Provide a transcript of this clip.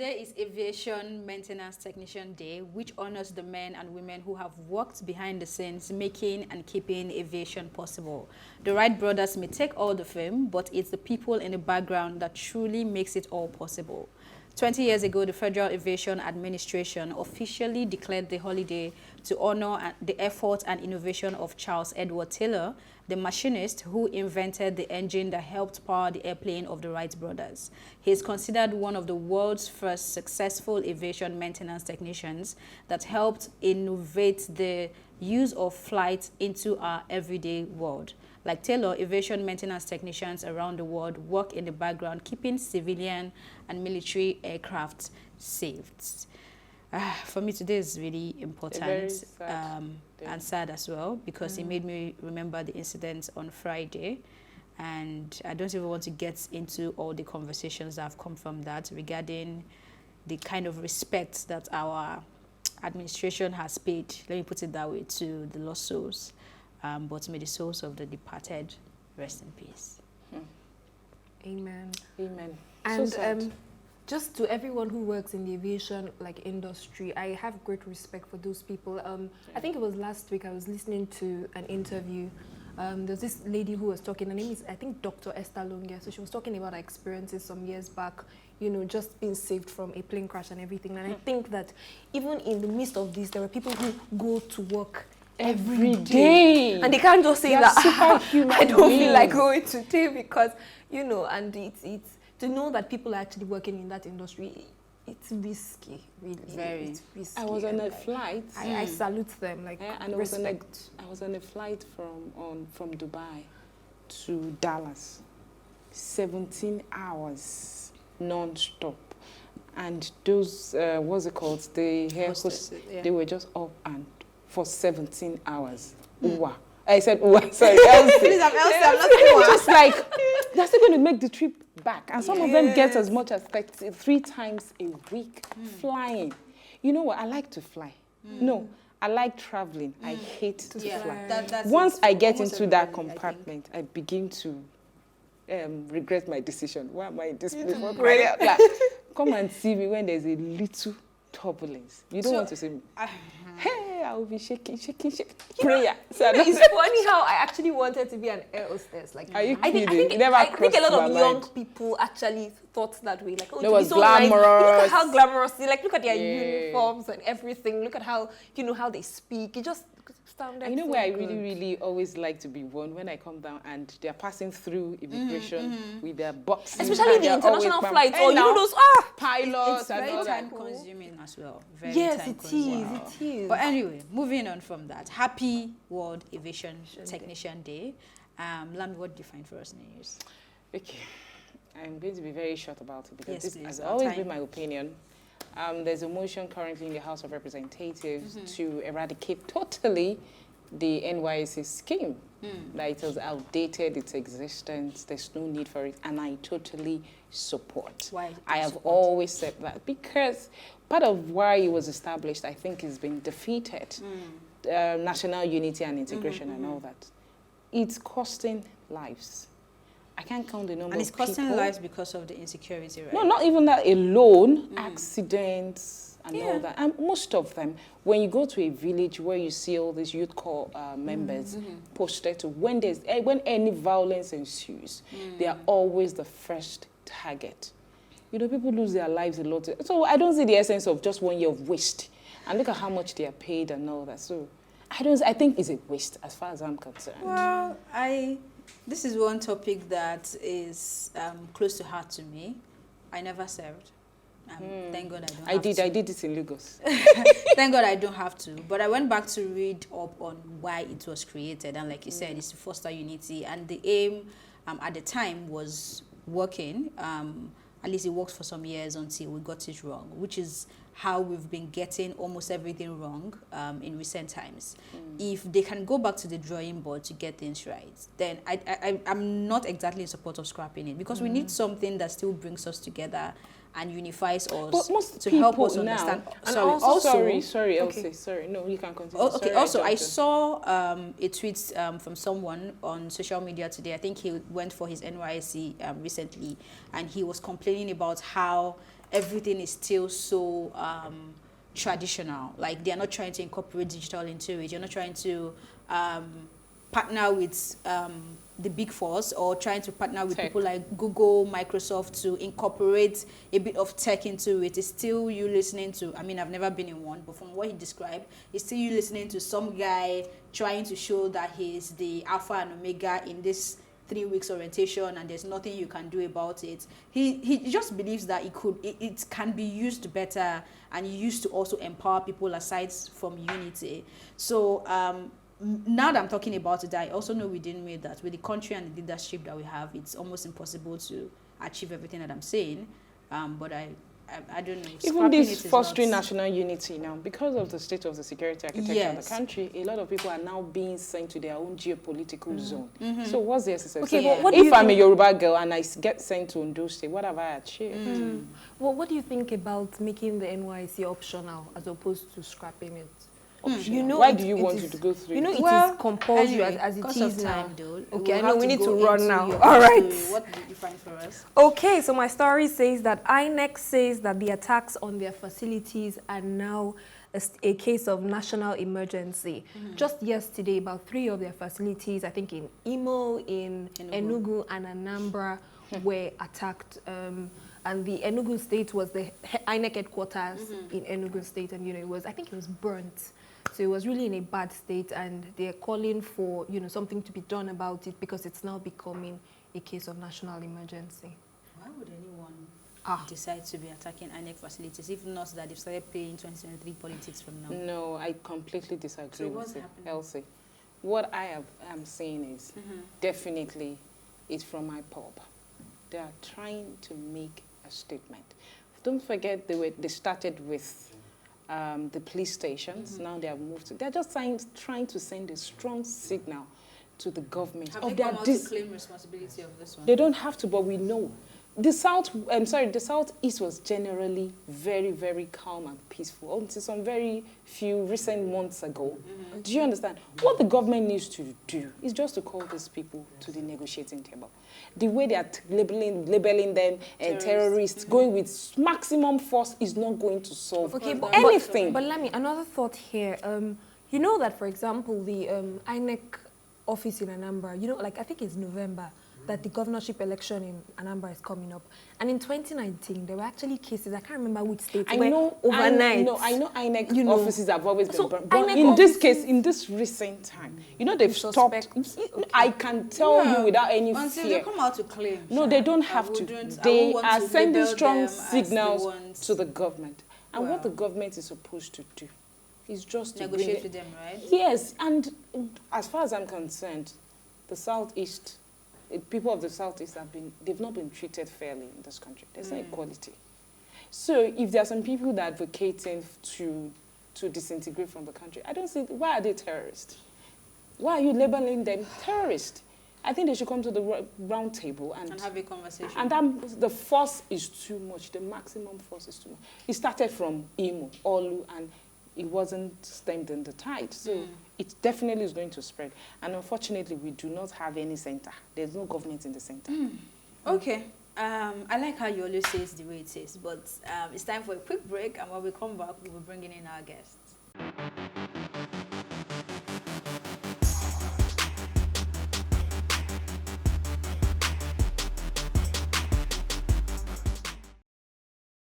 today is Aviation Maintenance Technician Day, which honors the men and women who have worked behind the scenes, making and keeping aviation possible. The Wright brothers may take all the fame, but it's the people in the background that truly makes it all possible. 20 years ago, the Federal Aviation Administration officially declared the holiday to honor the effort and innovation of Charles Edward Taylor, the machinist who invented the engine that helped power the airplane of the Wright brothers. He is considered one of the world's first successful aviation maintenance technicians that helped innovate the use of flight into our everyday world. Like Taylor, aviation maintenance technicians around the world work in the background, keeping civilian and military aircraft safe. For me, today is really important and sad as well, because it made me remember the incident on Friday. And I don't even want to get into all the conversations that have come from that regarding the kind of respect that our administration has paid, let me put it that way, to the lost souls. But may the souls of the departed rest in peace. Amen. Amen. And just to everyone who works in the aviation industry, I have great respect for those people. I think it was last week I was listening to an interview. There's this lady who was talking, her name is, I think, Dr. Esther Longia. So she was talking about her experiences some years back, you know, just being saved from a plane crash and everything. And I think that even in the midst of this, there are people who go to work every day. And they can't just say that, I don't feel like going today because, you know, and it's to know that people are actually working in that industry, it's risky, really. Very. It's risky. I was on a flight. I salute them, and respect. I was on a flight from Dubai to Dallas. 17 hours non-stop. And those, what's it called? The air hostess, they were just up and for 17 hours. Uwa. I said, Uwa, sorry. Please, I'm not just like, they're still going to make the trip back. And some of them get as much as 3 times a week flying. You know what? I like to fly. No, I like traveling. I hate to fly. Once I get into that compartment, I begin to regret my decision. Why am I in this place? Like, come and see me when there's a little turbulence. You don't want to see me. Hey, I will be shaking. Prayer. So it's funny how I actually wanted to be an air hostess. Like, are you I think a lot of young people actually thought that way. Like, oh, it was so glamorous. Nice. Look at how glamorous. Like, look at their uniforms and everything. Look at how, you know, how they speak. It just sounded. You know so where good. I really always like to be when I come down and they're passing through immigration with their boxes. Especially the international flights, or you know those pilots. It's very and time consuming as well. Very yes, time it consuming. is. It is. But anyway, moving on from that, happy World Aviation Technician Day. Lamb, what do you find for us in the news? Okay, I'm going to be very short about it because this please, has always been my opinion. There's a motion currently in the House of Representatives to eradicate totally the NYSC scheme. That it has outdated its existence, there's no need for it, and I totally support. Why? I have always said that because part of why it was established, I think, has been defeated. National unity and integration and all that. It's costing lives. I can't count the number of people. And it's costing lives because of the insecurity, right? No, not even that alone. Accidents and all that. And most of them, when you go to a village where you see all these youth corps members posted to, when any violence ensues, they are always the first target. You know, people lose their lives a lot. So I don't see the essence of just 1 year of waste. And look at how much they are paid and all that. So I think it's a waste as far as I'm concerned. Well, this is one topic that is close to heart to me. I never served. Thank God I don't have to. I did it in Lagos. Thank God I don't have to. But I went back to read up on why it was created. And like you said, it's to foster unity. And the aim at the time was working. At least it worked for some years until we got it wrong, which is how we've been getting almost everything wrong in recent times. If they can go back to the drawing board to get things right, then I'm not exactly in support of scrapping it, because we need something that still brings us together and unifies us to help us understand. Sorry, Elsie. Sorry, no, you can continue. Okay. Also, I saw a tweet from someone on social media today. I think he went for his NYSC recently, and he was complaining about how everything is still so traditional. Like they are not trying to incorporate digital into it. You're not trying to partner with the big fours or trying to partner with people like Google, Microsoft to incorporate a bit of tech into it. It's still you listening to, I mean, I've never been in one, but from what he described, it's still you listening to some guy trying to show that he's the alpha and omega in this 3 weeks orientation and there's nothing you can do about it. He just believes that it can be used better and used to also empower people aside from unity. So now that I'm talking about it, I also know within me that with the country and the leadership that we have, it's almost impossible to achieve everything that I'm saying. But I don't know. Even this fostering national unity now, because of the state of the security architecture of the country, a lot of people are now being sent to their own geopolitical zone. So what's the exercise? Okay, so if I'm a Yoruba girl and I get sent to Ondo State, what have I achieved? Well, what do you think about making the NYSC optional as opposed to scrapping it? You know, why do you want it to go through? You know, it is compulsory as it is now. Okay, I know we need to run now. All right. What did you find for us? Okay, so my story says that INEC says that the attacks on their facilities are now a case of national emergency. Just yesterday, about 3 of their facilities, I think in Imo, in Enugu and Anambra, were attacked. And the Enugu State was the INEC headquarters in Enugu State, and I think it was burnt. So it was really in a bad state, and they're calling for something to be done about it because it's now becoming a case of national emergency. Why would anyone decide to be attacking INEC facilities if not that they've started playing 2023 politics from now? No, I completely disagree with Elsie. What I am saying is definitely it's from my pub. They are trying to make a statement. Don't forget they started with the police stations. Now they have moved. They're just trying to send a strong signal to the government. Have they come out to claim responsibility of this one? They don't have to, but we know. The southeast was generally very, very calm and peaceful until some very few recent months ago. Do you understand? What the government needs to do is just to call these people to the negotiating table. The way they are labeling them terrorists, going with maximum force is not going to solve anything. But let me, another thought here. You know that, for example, the INEC office in Anambra, I think it's November, that the governorship election in Anambra is coming up. And in 2019, there were actually cases, I can't remember which state, overnight. I know INEC offices have always been burned. But in this case, in this recent time, they've stopped. I can tell you without any fear. Until they come out to claim. No, they don't have to. They are sending strong signals to the government. And what the government is supposed to do is just to negotiate with them, right? Yes, and as far as I'm concerned, the Southeast, people of the Southeast they've not been treated fairly in this country. There's no equality. So if there are some people that are advocating to disintegrate from the country, I don't see, why are they terrorists? Why are you labeling them terrorists? I think they should come to the round table and have a conversation. And the force is too much. The maximum force is too much. It started from Imo, Olu, and it wasn't stemmed in the tide. So it definitely is going to spread. And unfortunately, we do not have any center. There's no government in the center. Okay. I like how you always say it the way it is, but it's time for a quick break, and when we come back, we'll be bringing in our guests.